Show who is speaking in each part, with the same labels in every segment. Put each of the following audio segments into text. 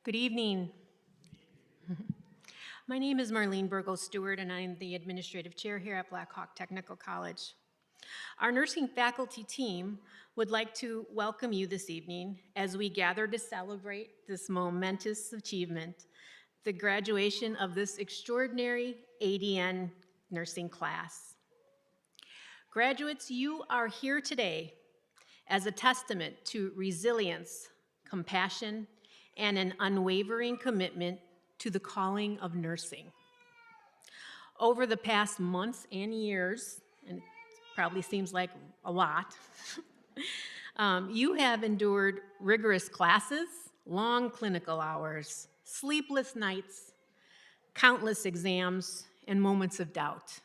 Speaker 1: Good evening. My name is Marlene Burgos-Stewart, and I'm the administrative chair here at Black Hawk Technical College. Our nursing faculty team would like to welcome you this evening as we gather to celebrate this momentous achievement, the graduation of this extraordinary ADN nursing class. Graduates, you are here today as a testament to resilience, compassion, and an unwavering commitment to the calling of nursing. Over the past months and years, and it probably seems like a lot, you have endured rigorous classes, long clinical hours, sleepless nights, countless exams, and moments of doubt.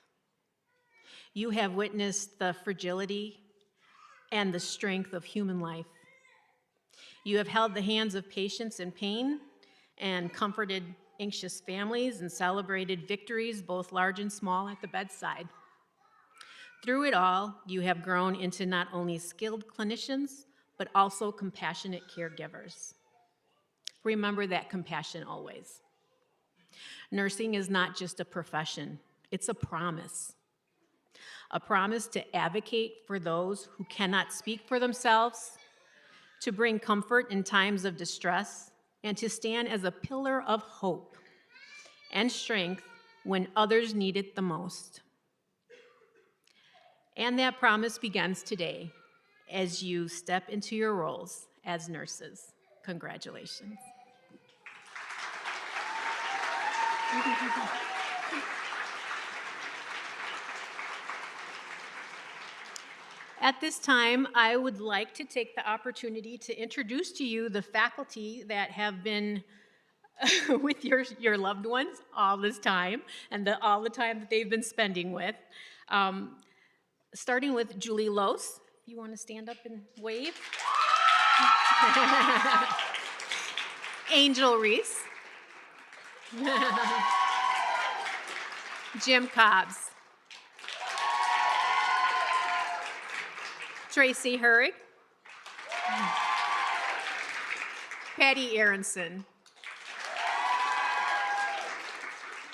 Speaker 1: You have witnessed the fragility and the strength of human life. You have held the hands of patients in pain and comforted anxious families and celebrated victories, both large and small, at the bedside. Through it all, you have grown into not only skilled clinicians, but also compassionate caregivers. Remember that compassion always. Nursing is not just a profession, it's a promise to advocate for those who cannot speak for themselves, to bring comfort in times of distress, and to stand as a pillar of hope and strength when others need it the most. And that promise begins today as you step into your roles as nurses. Congratulations. At this time, I would like to take the opportunity to introduce to you the faculty that have been with your loved ones all this time and all the time that they've been spending with. Starting with Julie Lose. If you want to stand up and wave. Angel Reese. Jim Cobbs. Tracy Hurrig. Patty Aronson.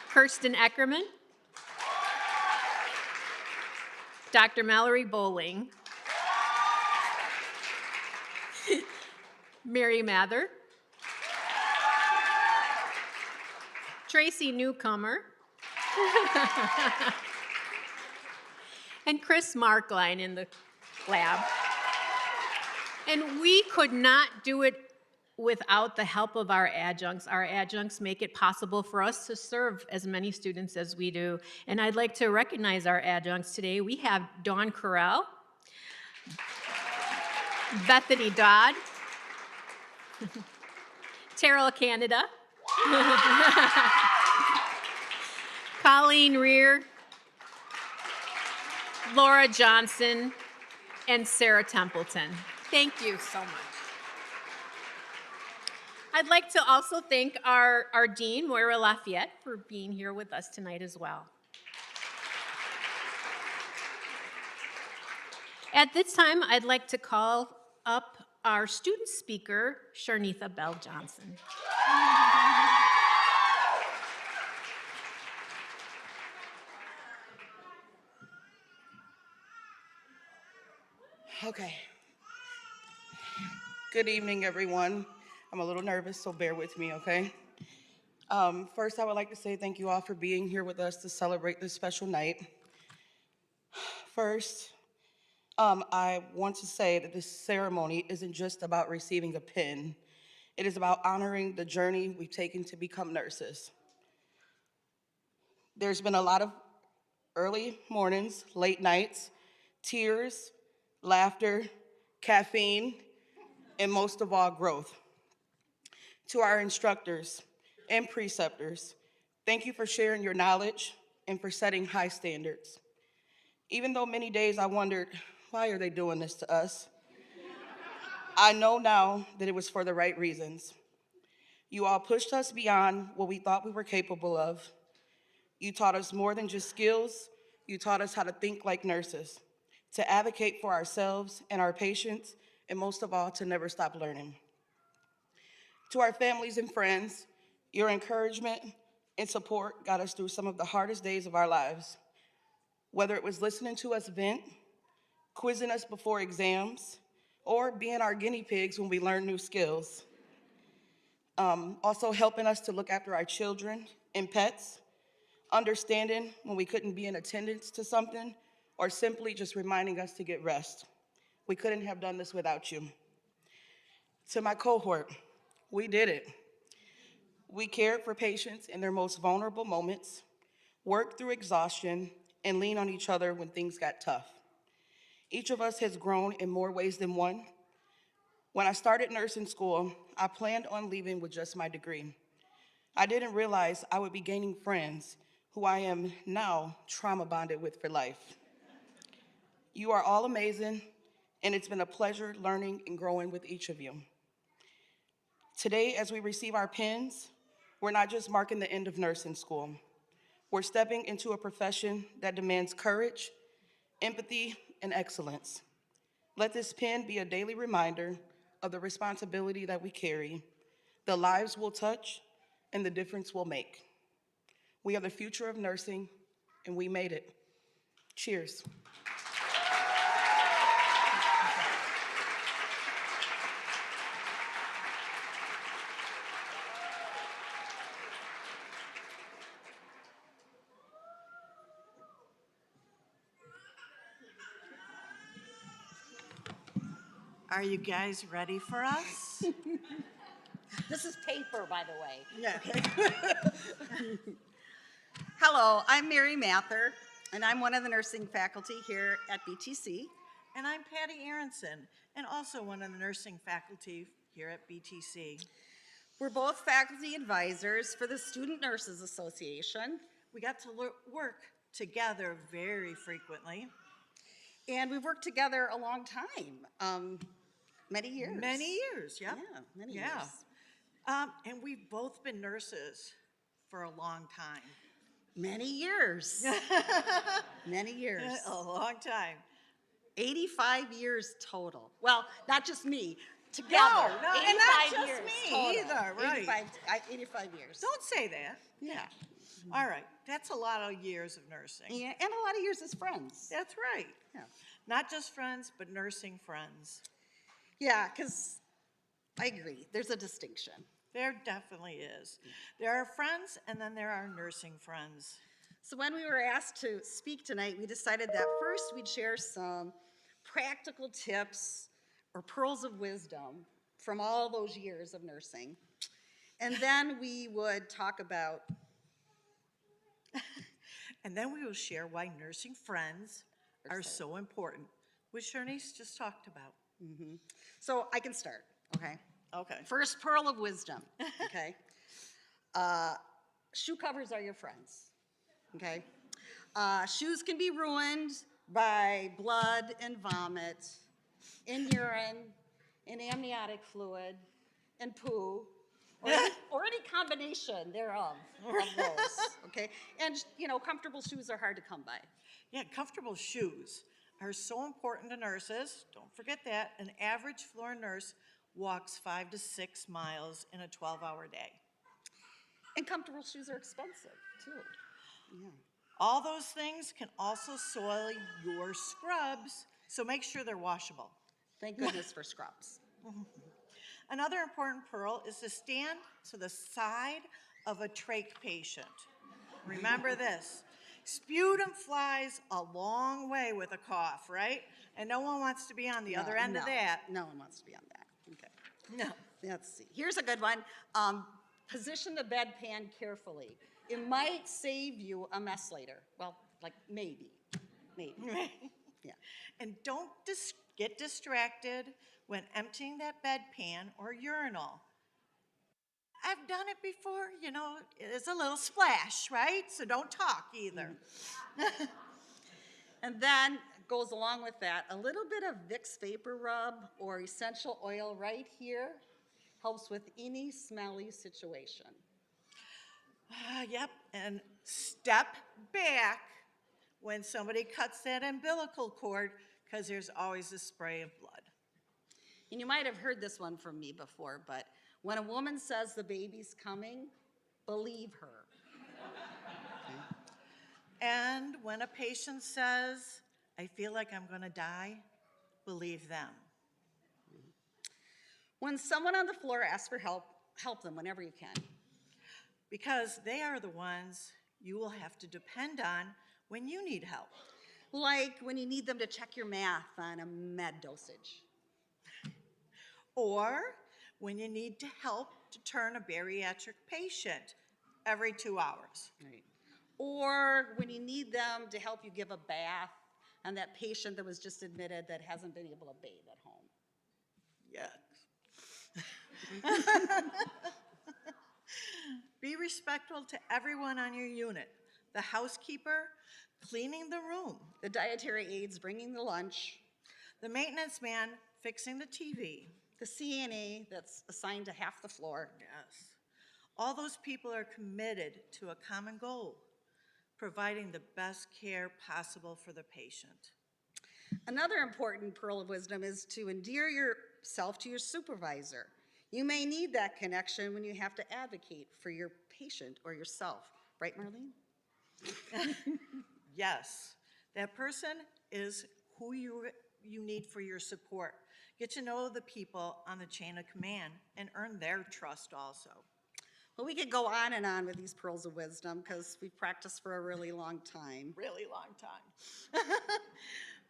Speaker 1: Kirsten Eckerman. Dr. Mallory Bowling. Mary Mather. Tracy Newcomer. And Chris Markline in the lab. And we could not do it without the help of our adjuncts. Our adjuncts make it possible for us to serve as many students as we do. And I'd like to recognize our adjuncts today. We have Dawn Correll, Bethany Dodd, Terrell Canada, Colleen Rear, Laura Johnson, and Sarah Templeton. Thank you so much. I'd like to also thank our Dean, Moira Lafayette, for being here with us tonight as well. At this time, I'd like to call up our student speaker, Sharnitha Bell Johnson.
Speaker 2: Okay. Good evening, everyone. I'm a little nervous, so bear with me, okay? First, I would like to say thank you all for being here with us to celebrate this special night. First, I want to say that this ceremony isn't just about receiving a pin. It is about honoring the journey we've taken to become nurses. There's been a lot of early mornings, late nights, tears, laughter, caffeine, and most of all, growth. To our instructors and preceptors, thank you for sharing your knowledge and for setting high standards. Even though many days I wondered, why are they doing this to us? I know now that it was for the right reasons. You all pushed us beyond what we thought we were capable of. You taught us more than just skills. You taught us how to think like nurses, to advocate for ourselves and our patients, and most of all, to never stop learning. To our families and friends, your encouragement and support got us through some of the hardest days of our lives. Whether it was listening to us vent, quizzing us before exams, or being our guinea pigs when we learn new skills. Also helping us to look after our children and pets, understanding when we couldn't be in attendance to something, or simply just reminding us to get rest. We couldn't have done this without you. To my cohort, we did it. We cared for patients in their most vulnerable moments, worked through exhaustion, and leaned on each other when things got tough. Each of us has grown in more ways than one. When I started nursing school, I planned on leaving with just my degree. I didn't realize I would be gaining friends who I am now trauma bonded with for life. You are all amazing, and it's been a pleasure learning and growing with each of you. Today, as we receive our pins, we're not just marking the end of nursing school. We're stepping into a profession that demands courage, empathy, and excellence. Let this pin be a daily reminder of the responsibility that we carry, the lives we'll touch, and the difference we'll make. We are the future of nursing, and we made it. Cheers.
Speaker 3: Are you guys ready for us?
Speaker 4: This is paper, by the way.
Speaker 3: Yeah.
Speaker 4: Hello, I'm Mary Mather, and I'm one of the nursing faculty here at BTC.
Speaker 3: And I'm Patty Aronson, and also one of the nursing faculty here at BTC.
Speaker 4: We're both faculty advisors for the Student Nurses Association,
Speaker 3: We got to work together very frequently.
Speaker 4: and we've worked together a long time, many years.
Speaker 3: Many years, yep.
Speaker 4: Yeah, many
Speaker 3: Yeah.
Speaker 4: years.
Speaker 3: And we've both been nurses for a long time.
Speaker 4: Many years. Many years.
Speaker 3: A long time.
Speaker 4: 85 years total. Well, not just me, together.
Speaker 3: No, and not
Speaker 4: 85
Speaker 3: just
Speaker 4: years
Speaker 3: me
Speaker 4: total.
Speaker 3: either, right.
Speaker 4: 85 years.
Speaker 3: Don't say that. Yeah. All right, that's a lot of years of nursing.
Speaker 4: Yeah, and a lot of years as friends.
Speaker 3: That's right.
Speaker 4: Yeah.
Speaker 3: Not just friends, but nursing friends.
Speaker 4: Yeah, because I agree, there's a distinction.
Speaker 3: There definitely is. There are friends, and then there are nursing friends.
Speaker 4: So when we were asked to speak tonight, we decided that first we'd share some practical tips or pearls of wisdom from all those years of nursing. And then we would talk about,
Speaker 3: And then we will share why nursing friends are so important, which Shanice just talked about.
Speaker 4: so I can start, okay?
Speaker 3: Okay.
Speaker 4: First pearl of wisdom, okay? Shoe covers are your friends, okay? Shoes can be ruined by blood and vomit, and urine, and amniotic fluid, and poo, or any combination thereof of those, okay? And, you know, comfortable shoes are hard to come by.
Speaker 3: Yeah, comfortable shoes are so important to nurses. Don't forget that. An average floor nurse walks 5 to 6 miles in a 12-hour day.
Speaker 4: And comfortable shoes are expensive, too. Yeah.
Speaker 3: All those things can also soil your scrubs, so make sure they're washable.
Speaker 4: Thank goodness for scrubs.
Speaker 3: Another important pearl is to stand to the side of a trach patient. Remember this, sputum flies a long way with a cough, right? And no one wants to be on the other end of that.
Speaker 4: No one wants to be on that. Okay.
Speaker 3: No.
Speaker 4: Let's see. Here's a good one. Position the bedpan carefully. It might save you a mess later. Well, like maybe. Maybe. Yeah.
Speaker 3: And don't get distracted when emptying that bedpan or urinal. I've done it before, you know, it's a little splash, right? So don't talk either.
Speaker 4: And then goes along with that, a little bit of Vicks Vapor Rub or essential oil right here helps with any smelly situation.
Speaker 3: Yep, and step back when somebody cuts that umbilical cord because there's always a spray of blood.
Speaker 4: And you might have heard this one from me before, but When a woman says the baby's coming, believe her.
Speaker 3: And when a patient says, I feel like I'm going to die, believe them.
Speaker 4: When someone on the floor asks for help, help them whenever you can.
Speaker 3: Because they are the ones you will have to depend on when you need help.
Speaker 4: Like when you need them to check your math on a med dosage.
Speaker 3: Or when you need to help to turn a bariatric patient every 2 hours.
Speaker 4: Right. Or when you need them to help you give a bath on that patient that was just admitted that hasn't been able to bathe at home.
Speaker 3: Yes. Be respectful to everyone on your unit. The housekeeper cleaning the room.
Speaker 4: The dietary aides bringing the lunch.
Speaker 3: The maintenance man fixing the TV.
Speaker 4: The CNA that's assigned to half the floor.
Speaker 3: Yes. All those people are committed to a common goal, providing the best care possible for the patient.
Speaker 4: Another important pearl of wisdom is to endear yourself to your supervisor. You may need that connection when you have to advocate for your patient or yourself. Right, Marlene?
Speaker 3: Yes, that person is who you need for your support. Get to know the people on the chain of command and earn their trust also.
Speaker 4: Well, we could go on and on with these pearls of wisdom because we've practiced for a really long time.
Speaker 3: Really long time.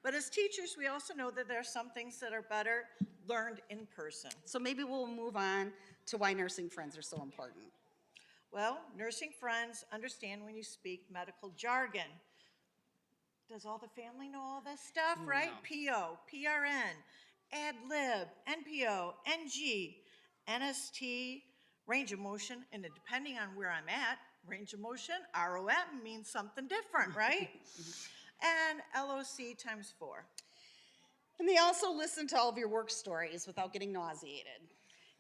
Speaker 3: But as teachers, we also know that there are some things that are better learned in person.
Speaker 4: So maybe we'll move on to why nursing friends are so important.
Speaker 3: Well, nursing friends understand when you speak medical jargon. Does all the family know all this stuff, right? PO, PRN, ad lib, NPO, NG, NST, range of motion, and depending on where I'm at, range of motion, ROM means something different, right? And LOC times 4.
Speaker 4: And they also listen to all of your work stories without getting nauseated.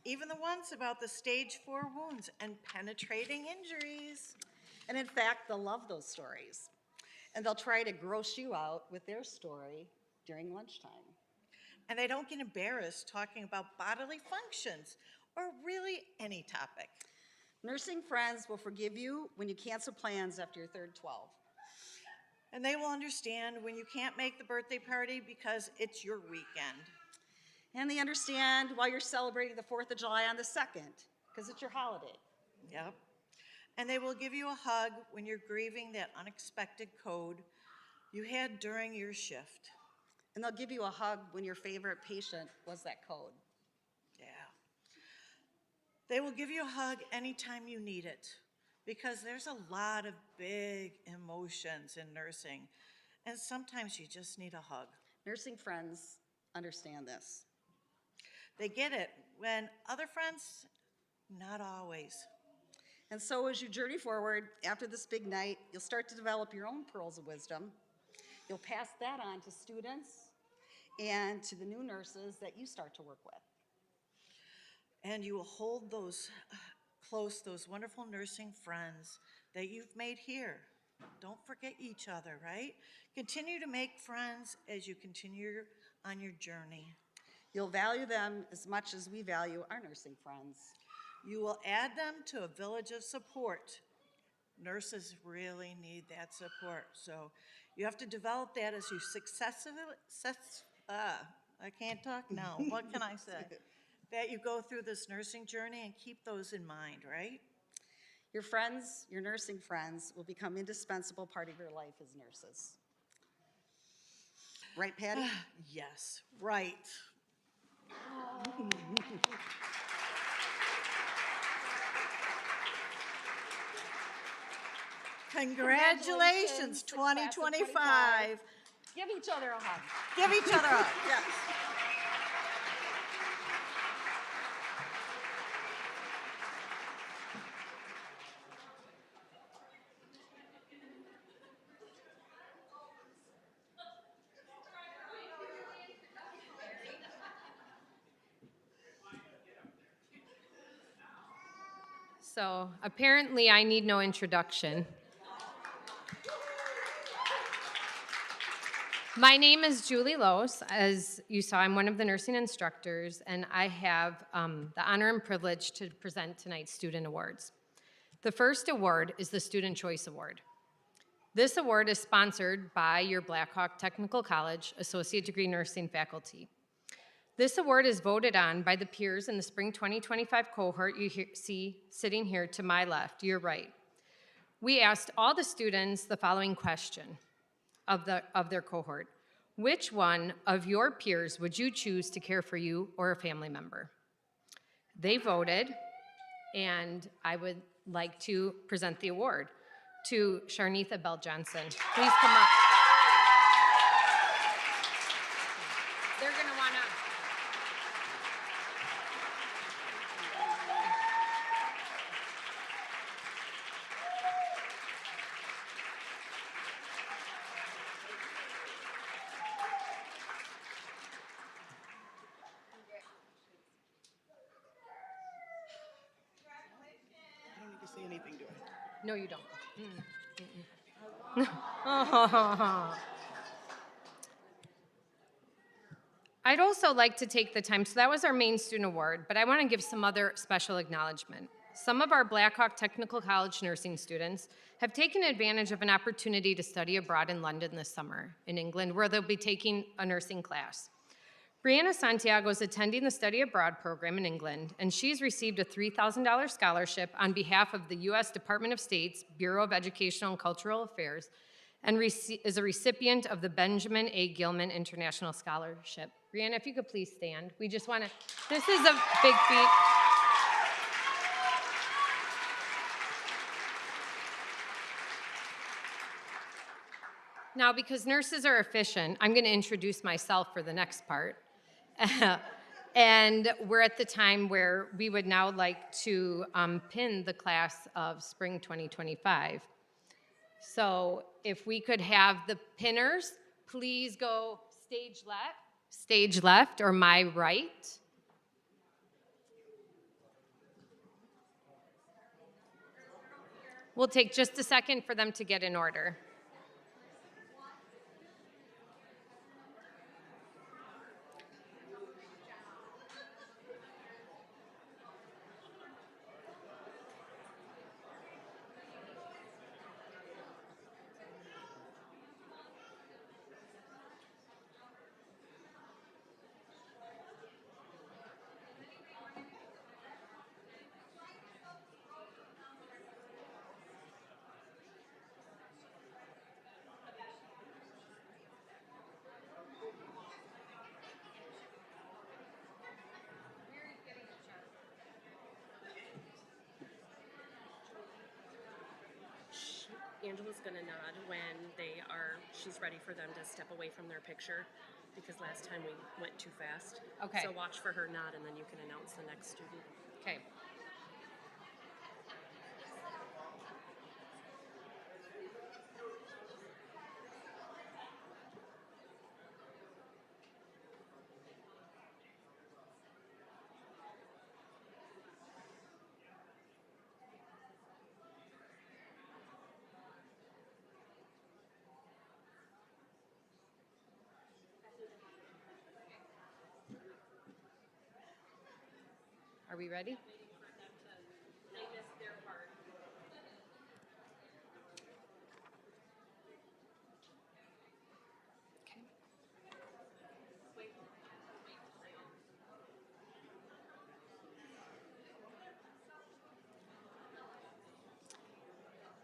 Speaker 3: Even the ones about the stage 4 wounds and penetrating injuries.
Speaker 4: And in fact, they'll love those stories. And they'll try to gross you out with their story during lunchtime.
Speaker 3: And they don't get embarrassed talking about bodily functions or really any topic.
Speaker 4: Nursing friends will forgive you when you cancel plans after your third 12.
Speaker 3: And they will understand when you can't make the birthday party because it's your weekend.
Speaker 4: And they understand why you're celebrating the 4th of July on the 2nd, because it's your holiday.
Speaker 3: Yep. And they will give you a hug when you're grieving that unexpected code you had during your shift.
Speaker 4: And they'll give you a hug when your favorite patient was that code.
Speaker 3: Yeah. They will give you a hug anytime you need it, because there's a lot of big emotions in nursing, and sometimes you just need a hug.
Speaker 4: Nursing friends understand this.
Speaker 3: They get it when other friends, not always.
Speaker 4: And so as you journey forward after this big night, you'll start to develop your own pearls of wisdom. You'll pass that on to students and to the new nurses that you start to work with.
Speaker 3: And you will hold those close, those wonderful nursing friends that you've made here. Don't forget each other, right? Continue to make friends as you continue on your journey.
Speaker 4: You'll value them as much as we value our nursing friends.
Speaker 3: You will add them to a village of support. Nurses really need that support. So you have to develop that as you I can't talk now. What can I say? That you go through this nursing journey and keep those in mind, right?
Speaker 4: Your friends, your nursing friends, will become indispensable part of your life as nurses. Right, Patty?
Speaker 3: Yes, right. Congratulations, 2025.
Speaker 4: Give each other a hug.
Speaker 3: Give each other a hug, yes.
Speaker 5: So apparently I need no introduction. My name is Julie Lose. As you saw, I'm one of the nursing instructors, and I have the honor and privilege to present tonight's student awards. The first award is the Student Choice Award. This award is sponsored by your Blackhawk Technical College Associate Degree Nursing faculty. This award is voted on by the peers in the spring 2025 cohort you see sitting here to my left, your right. We asked all the students the following question of their cohort. Which one of your peers would you choose to care for you or a family member? They voted, and I would like to present the award to Sharnitha Bell Johnson. Please come up. They're going to want to.
Speaker 2: I don't need to say anything, do I?
Speaker 5: No, you don't. I'd also like to take the time, so that was our main student award, but I want to give some other special acknowledgement. Some of our Blackhawk Technical College nursing students have taken advantage of an opportunity to study abroad in London this summer, in England, where they'll be taking a nursing class. Brianna Santiago is attending the study abroad program in England, and she's received a $3,000 scholarship on behalf of the U.S. Department of State's Bureau of Educational and Cultural Affairs, and is a recipient of the Benjamin A. Gilman International Scholarship. Brianna, if you could please stand. We just want to, this is a big feat. Now, because nurses are efficient, I'm going to introduce myself for the next part. And we're at the time where we would now like to pin the class of spring 2025. So if we could have the pinners, please go stage left or my right. We'll take just a second for them to get in order.
Speaker 6: Angela's gonna nod when she's ready for them to step away from their picture, because last time we went too fast.
Speaker 5: Okay.
Speaker 6: So watch for her nod, and then you can announce the next student.
Speaker 5: Okay. Are we ready? Okay.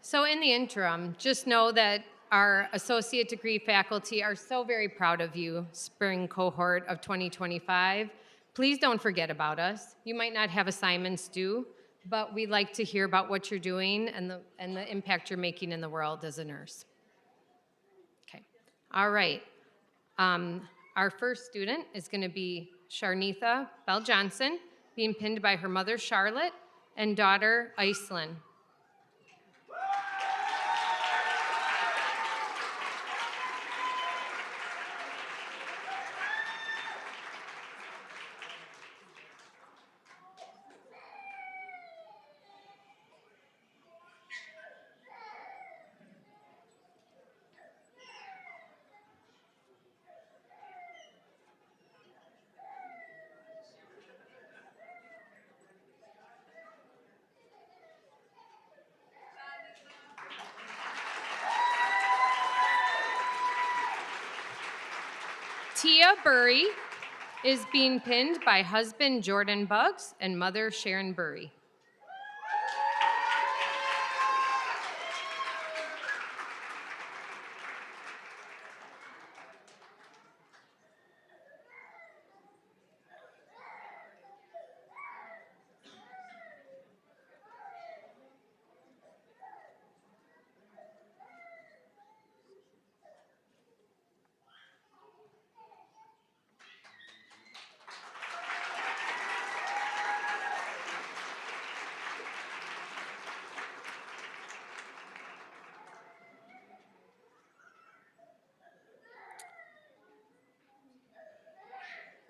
Speaker 5: So in the interim, just know that our associate degree faculty are so very proud of you, spring cohort of 2025. Please don't forget about us. You might not have assignments due, but we like to hear about what you're doing and the impact you're making in the world as a nurse. Okay, all right. Our first student is gonna be Sharnitha Bell Johnson, being pinned by her mother, Charlotte, and daughter, Iceland. Tia Burry is being pinned by husband Jordan Buggs and mother Sharon Burry.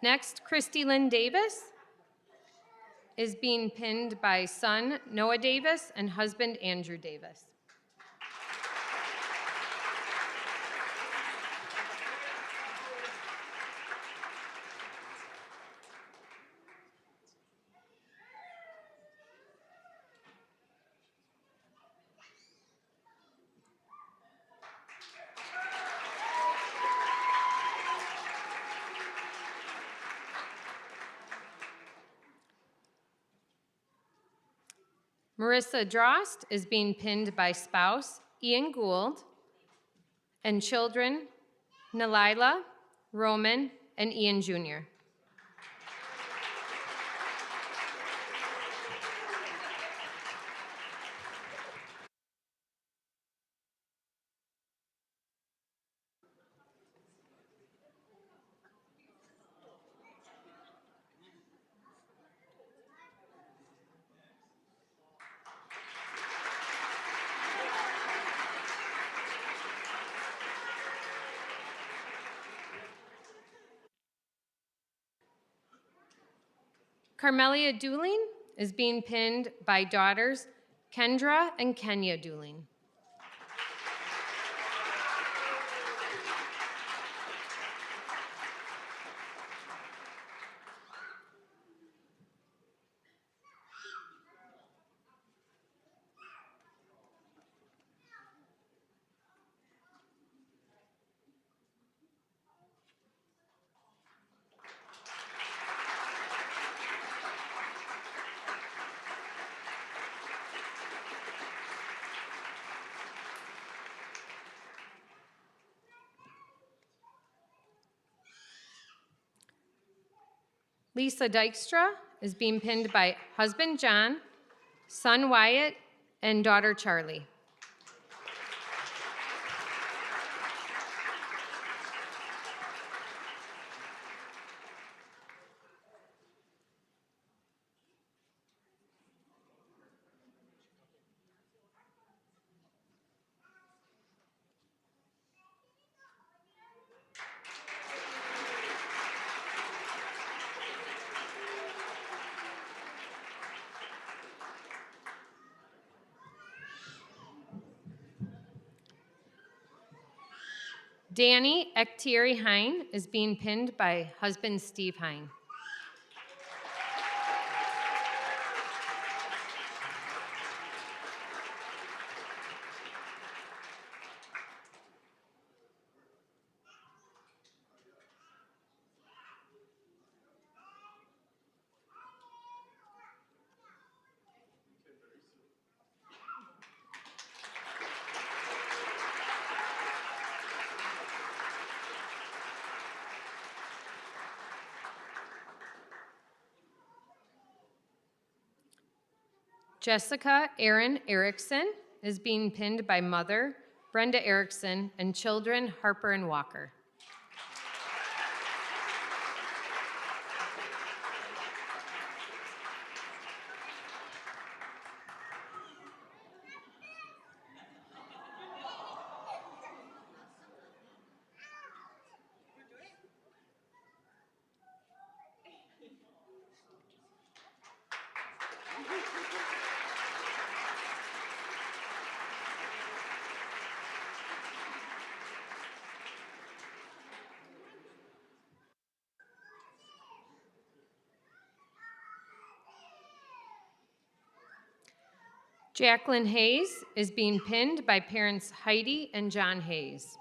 Speaker 5: Next, Christy Lynn Davis is being pinned by son Noah Davis and husband Andrew Davis. Marissa Drost is being pinned by spouse Ian Gould and children Nalila, Roman, and Ian Jr. Carmelia Dooling is being pinned by daughters Kendra and Kenya Dooling. Lisa Dykstra is being pinned by husband John, son Wyatt, and daughter Charlie. Danny Ektieri Hine is being pinned by husband Steve Hine. Jessica Erin Erickson is being pinned by mother Brenda Erickson and children Harper and Walker. Jacqueline Hayes is being pinned by parents Heidi and John Hayes.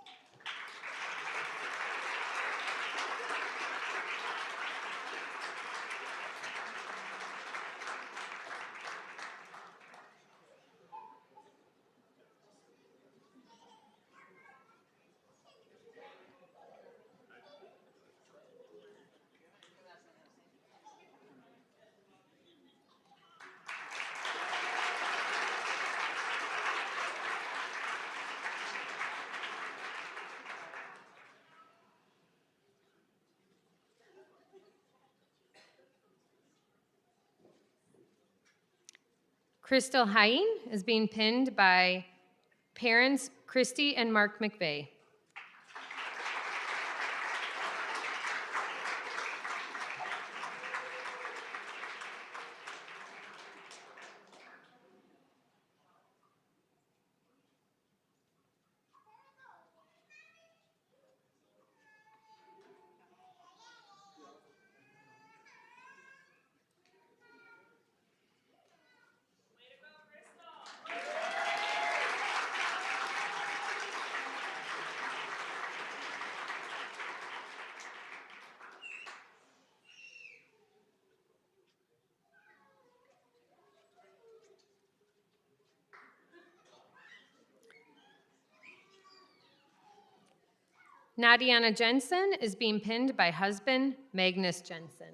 Speaker 5: Crystal Hine is being pinned by parents Christy and Mark McVeigh. Nadiana Jensen is being pinned by husband Magnus Jensen.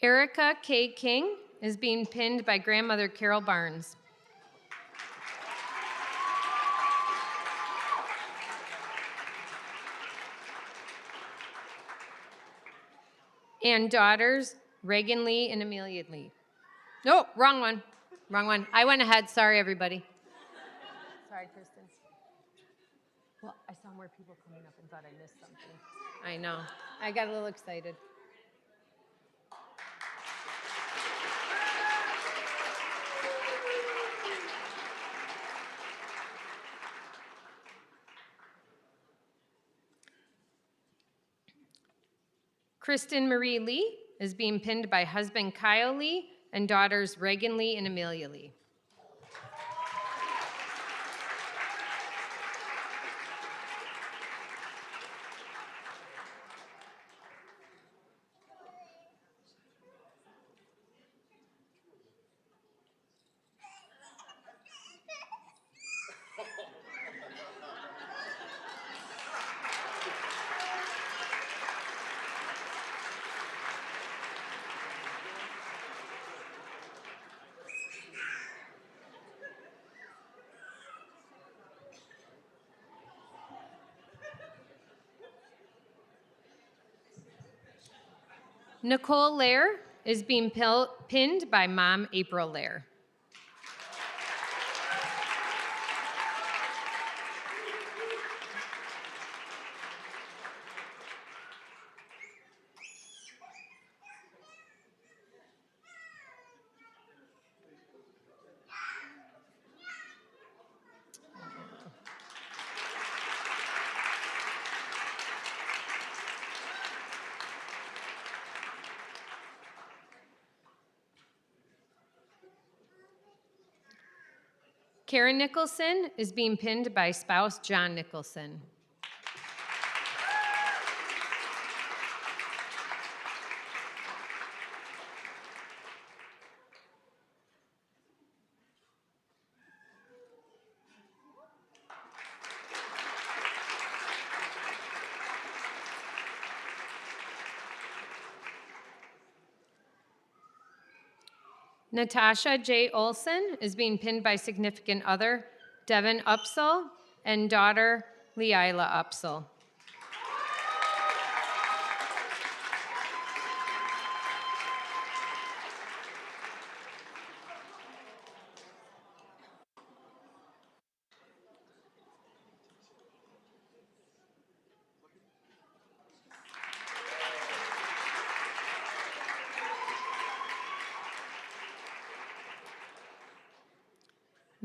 Speaker 5: Erica K. King is being pinned by grandmother Carol Barnes. And daughters Reagan Lee and Amelia Lee. No, wrong one. Wrong one. I went ahead. Sorry, everybody. Sorry, Kristen. Well, I saw more people coming up and thought I missed something. I know. I got a little excited. Kristen Marie Lee is being pinned by husband Kyle Lee and daughters Reagan Lee and Amelia Lee. Nicole Lair is being pinned by mom April Lair. Karen Nicholson is being pinned by spouse John Nicholson. Natasha J. Olson is being pinned by significant other Devin Upsall and daughter Leila Upsall.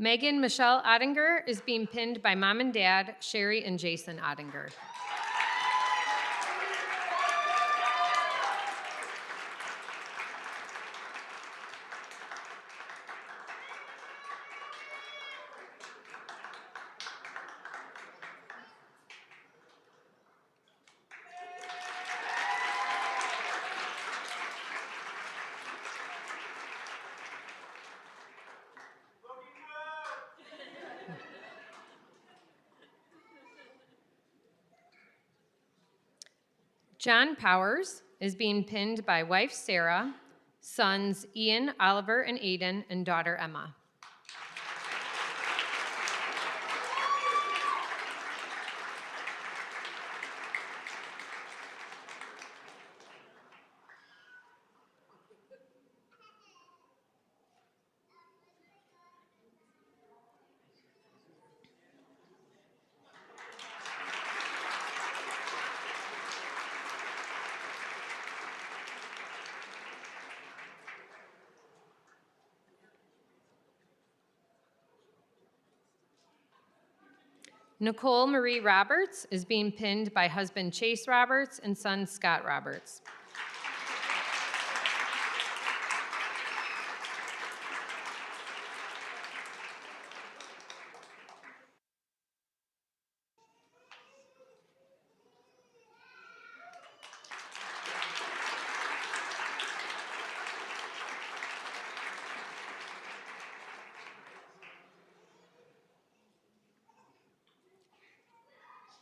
Speaker 5: Megan Michelle Ottinger is being pinned by mom and dad, Sherry and Jason Ottinger. John Powers is being pinned by wife Sarah, sons Ian, Oliver, and Aiden, and daughter Emma. Nicole Marie Roberts is being pinned by husband Chase Roberts and son Scott Roberts.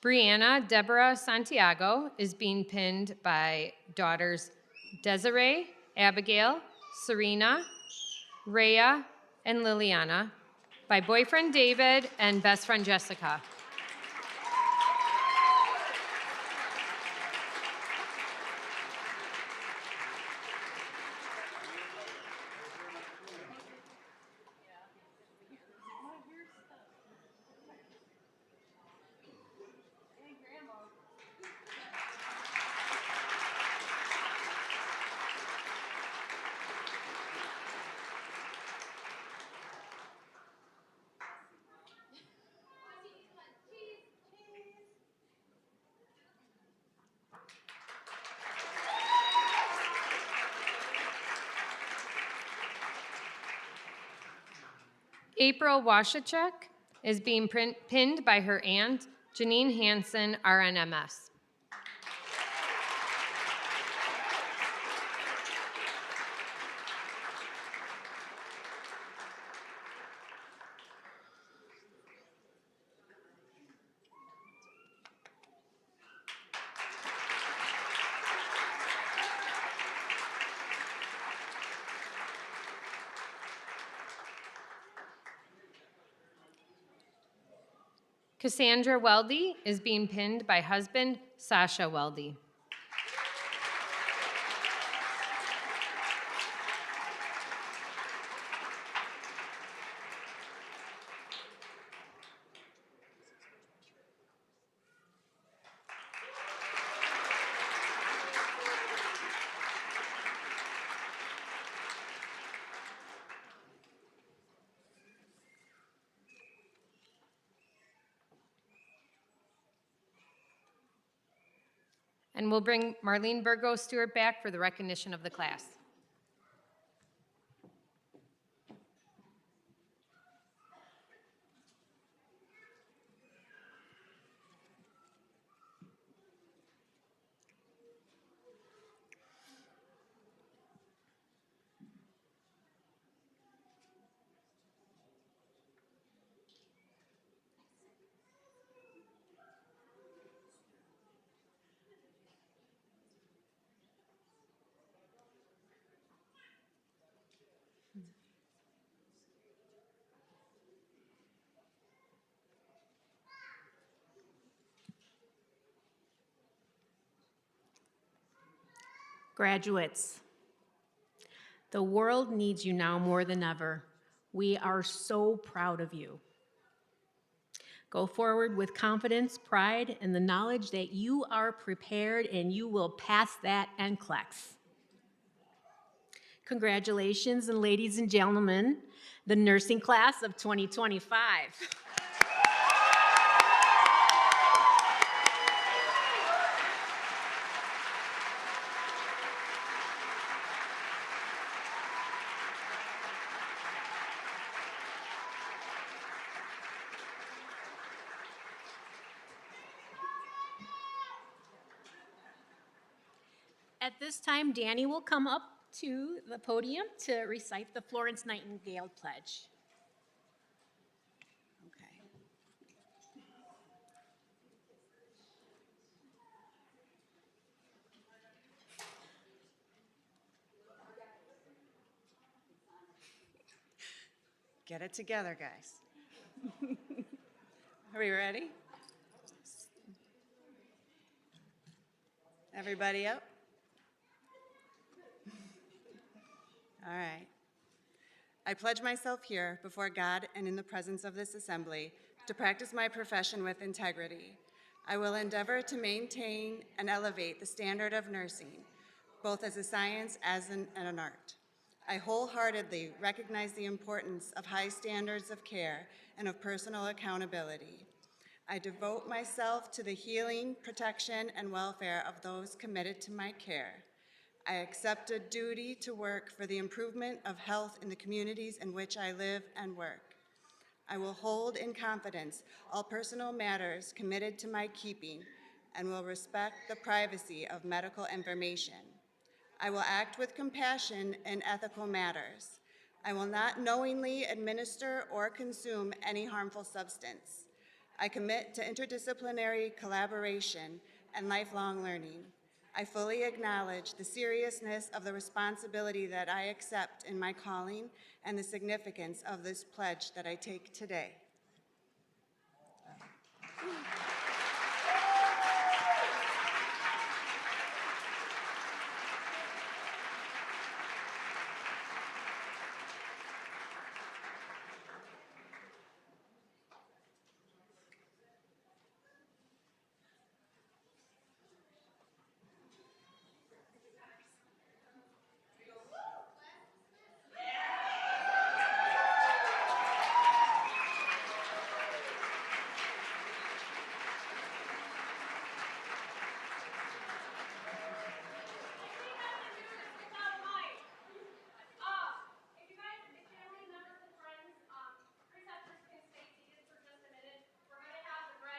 Speaker 5: Brianna Deborah Santiago is being pinned by daughters Desiree, Abigail, Serena, Rhea, and Liliana, by boyfriend David and best friend Jessica. April Washachek is being pinned by her aunt, Janine Hansen, RNMS. Cassandra Weldy is being pinned by husband Sasha Weldy. And we'll bring Marlene Burgo Stewart back for the recognition of the class.
Speaker 1: Graduates, the world needs you now more than ever. We are so proud of you. Go forward with confidence, pride, and the knowledge that you are prepared and you will pass that NCLEX. Congratulations, and ladies and gentlemen, the nursing class of 2025. At this time, Danny will come up to the podium to recite the Florence Nightingale Pledge.
Speaker 4: Okay. Get it together, guys. Are we ready? Everybody up? All right. I pledge myself here before God and in the presence of this assembly to practice my profession with integrity. I will endeavor to maintain and elevate the standard of nursing, both as a science and an art. I wholeheartedly recognize the importance of high standards of care and of personal accountability. I devote myself to the healing, protection, and welfare of those committed to my care. I accept a duty to work for the improvement of health in the communities in which I live and work. I will hold in confidence all personal matters committed to my keeping and will respect the privacy of medical information. I will act with compassion in ethical matters. I will not knowingly administer or consume any harmful substance. I commit to interdisciplinary collaboration and lifelong learning. I fully acknowledge the seriousness of the responsibility that I accept in my calling and the significance of this pledge that I take today.